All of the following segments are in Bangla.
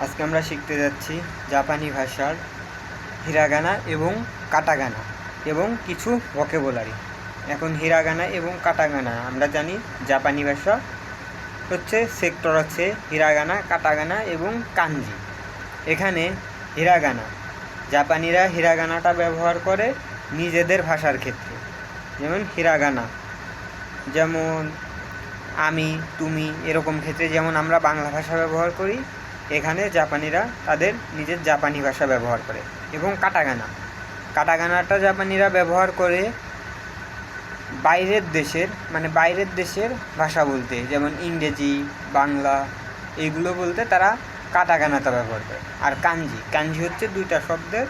আজকে আমরা শিখতে যাচ্ছি জাপানি ভাষার হিরাগানা এবং কাটাগানা এবং কিছু ভোকাবুলারি। এখন হিরাগানা এবং কাটাগানা আমরা জানি জাপানি ভাষা হচ্ছে সেক্টর আছে হিরাগানা, কাটাগানা এবং কাঞ্জি। এখানে হিরাগানা, জাপানিরা হিরাগানাটা ব্যবহার করে নিজেদের ভাষার ক্ষেত্রে, যেমন হিরাগানা যেমন আমি, তুমি এরকম ক্ষেত্রে যেমন আমরা বাংলা ভাষা ব্যবহার করি, এখানে জাপানিরা তাদের নিজের জাপানি ভাষা ব্যবহার করে। এবং কাটাগানা, কাটাগানাটা জাপানিরা ব্যবহার করে বাইরের দেশের ভাষা বলতে, যেমন ইংরেজি, বাংলা এইগুলো বলতে তারা কাটাগানাটা ব্যবহার করে। আর কাঞ্জি, কাঞ্জি হচ্ছে দুইটা শব্দের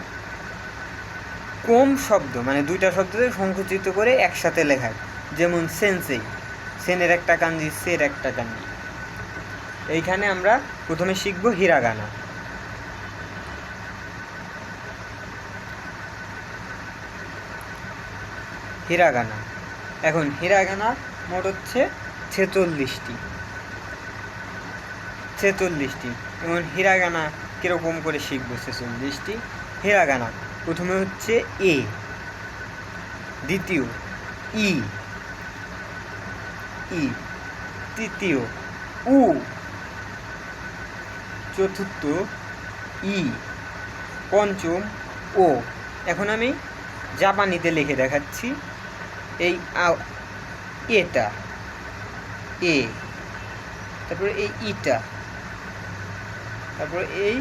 কম শব্দ, দুইটা শব্দকে সংকুচিত করে একসাথে লেখা, যেমন সেন্সেই, সেনের একটা কাঞ্জি, সের একটা কাঞ্জি। এইখানে আমরা প্রথমে শিখব হিরাগানা। হিরাগানা, এখন হিরাগানা মোট হচ্ছে 46টি। এবং হিরাগানা কীরকম করে শিখবো 46টি? হিরাগানা প্রথমে হচ্ছে এ, দ্বিতীয় ই, তৃতীয় উ, চতুর্থ ই, পঞ্চম ও। এখন আমি জাপানিতে লিখে দেখাচ্ছি। এই এটা এ, তারপরে এই ইটা, তারপরে এই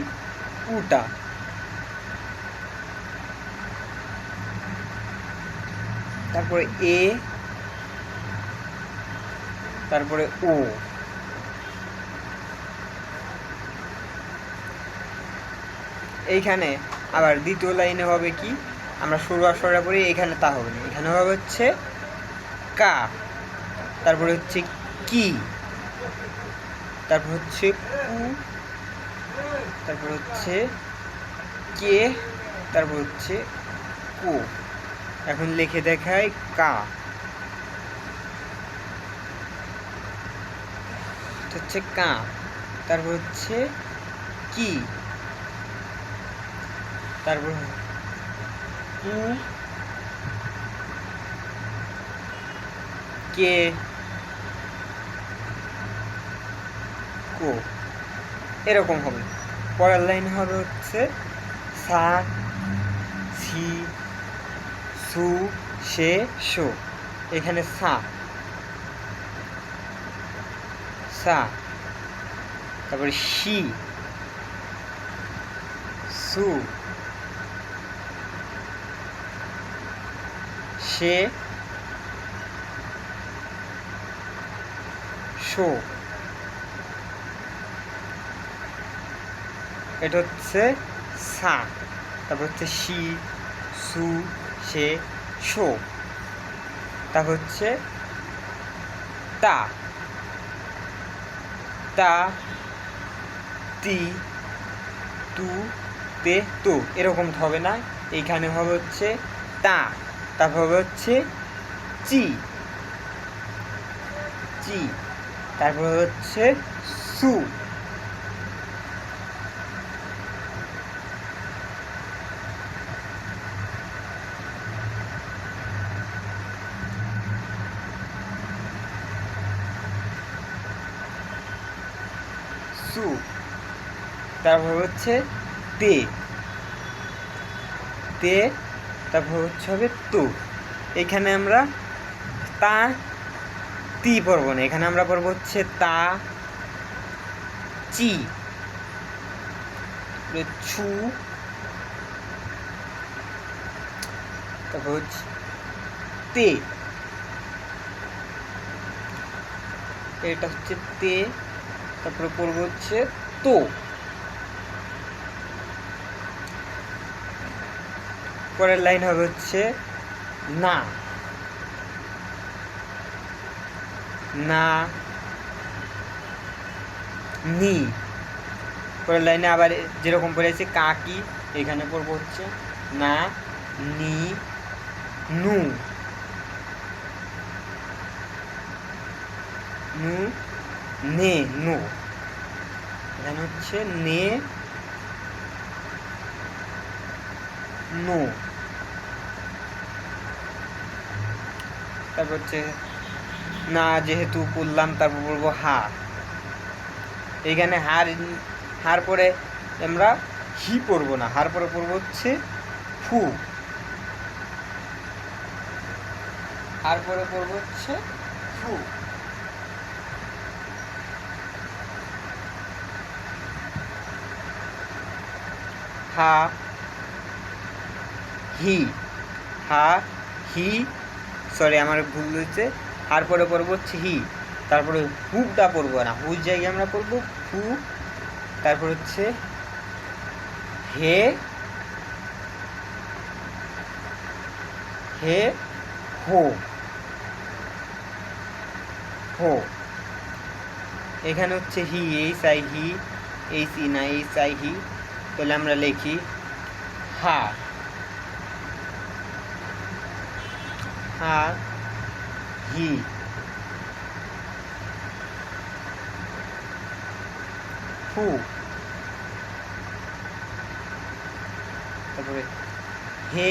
উটা, তারপরে এ, তারপরে ও। এইখানে আবার দ্বিতীয় লাইনে হবে কি, আমরা সরু আসরা পড়ি, এখানে তা হবে না, এখানে হবে হচ্ছে কা, তারপরে হচ্ছে কি, তারপর হচ্ছে কু, তারপর হচ্ছে কে, তারপর হচ্ছে কো। এখন লিখে দেখায় কা হচ্ছে কা, তারপর হচ্ছে কি, তারপর কু, কে, কো, এরকম হবে। পরের লাইন হবে হচ্ছে সা, ছি, সু, সে, শো। এখানে সা, তারপরে শি, সু, সে, শো। এটা হচ্ছে সা, তারপর হচ্ছে শি, সু, সে, শো। তারপর হচ্ছে তা, তি, তু, তে, তো, এরকম হবে না। এইখানে হবে হচ্ছে তা, তারপর হবে হচ্ছে চি, তারপর হচ্ছে সু, তারপর হচ্ছে তে, তারপর হচ্ছে হবে তো। এখানে আমরা তা, তি পড়বো না, এখানে আমরা পড়বো হচ্ছে তা, চি, ছু, তারপর হচ্ছে তে, এটা হচ্ছে তে, তারপরে পড়বো হচ্ছে তো। পরের লাইন হবে হচ্ছে না, নি। পরের লাইনে আবার যেরকম পড়েছে কাকি, এখানে পড়বো হচ্ছে না, নি, নু, নে, নো। এখানে হচ্ছে নে, নো। তারপর হচ্ছে না যেহেতু পড়লাম, তারপর বলবো হা। এইখানে হার পরে আমরা হি পড়বো না, হার পরে পড়বো হচ্ছে ফু। হার পরে পড়বো হচ্ছে ফু। হা হি, হা হি, সরি আমার ভুল হয়েছে। হার পরে পড়বো হচ্ছে হি, তারপরে হুটা পড়বো না, হুর জায়গায় আমরা পড়বো ফু। তারপর হচ্ছে হে, হে হো, হো। এখানে হচ্ছে hi, H I hi, H E না এইচ আই হি। তাহলে আমরা লিখি হা, হা হি, ফু। তারপরে হে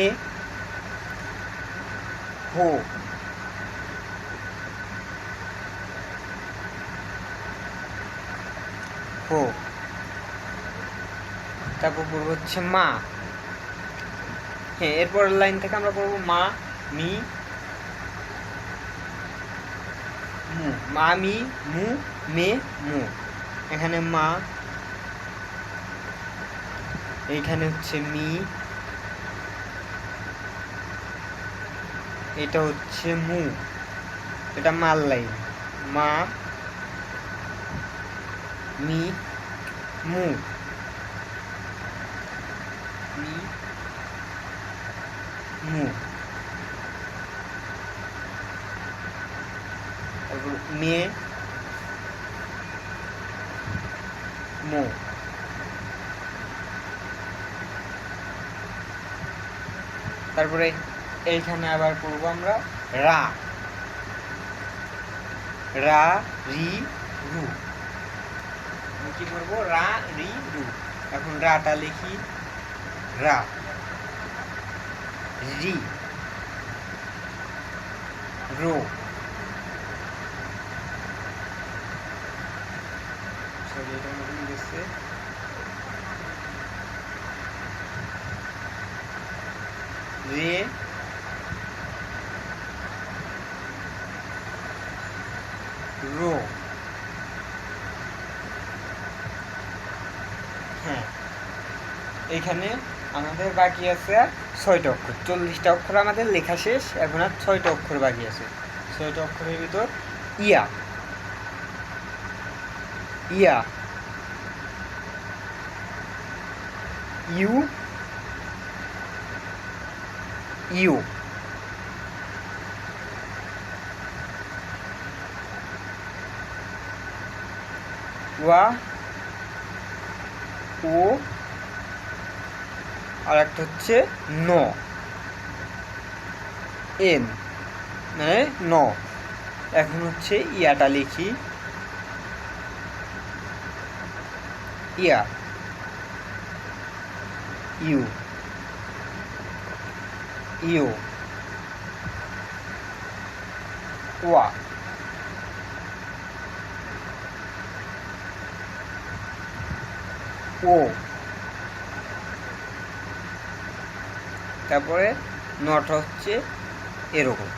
হো, হো। তারপর পড়বো হচ্ছে মা। হ্যাঁ, এরপরের লাইন থেকে আমরা পড়বো মা মি মু, মা মি মু মে মু। এখানে মা, এইখানে হচ্ছে মি, এটা হচ্ছে মু, এটা মার লাইন। মা মি মু, মি মু। তারপর মে মো। তারপরে এইখানে আবার পড়বো আমরা রা, রা রি রু। কি করবো? রা রি রু। এখন রাটা লিখি রা, রি, রো। সরি এটা ভুল গেছে। রে, রো। হ্যাঁ, এইখানে আমাদের বাকি আছে আর 6টা অক্ষর। 40টা অক্ষর আমাদের লেখা শেষ, এখন আর 6টা অক্ষর বাকি আছে। 6টা অক্ষরের ভিতর ইয়া, ইয়া, ইউ, ইউ, ওয়া, ও, আর একটা হচ্ছে ন, এন মানে ন। এখন হচ্ছে ইয়াটা লিখি ইয়া, ইউ, ইউ, ওয়া, ও। তারপরে নটা হচ্ছে এরকম।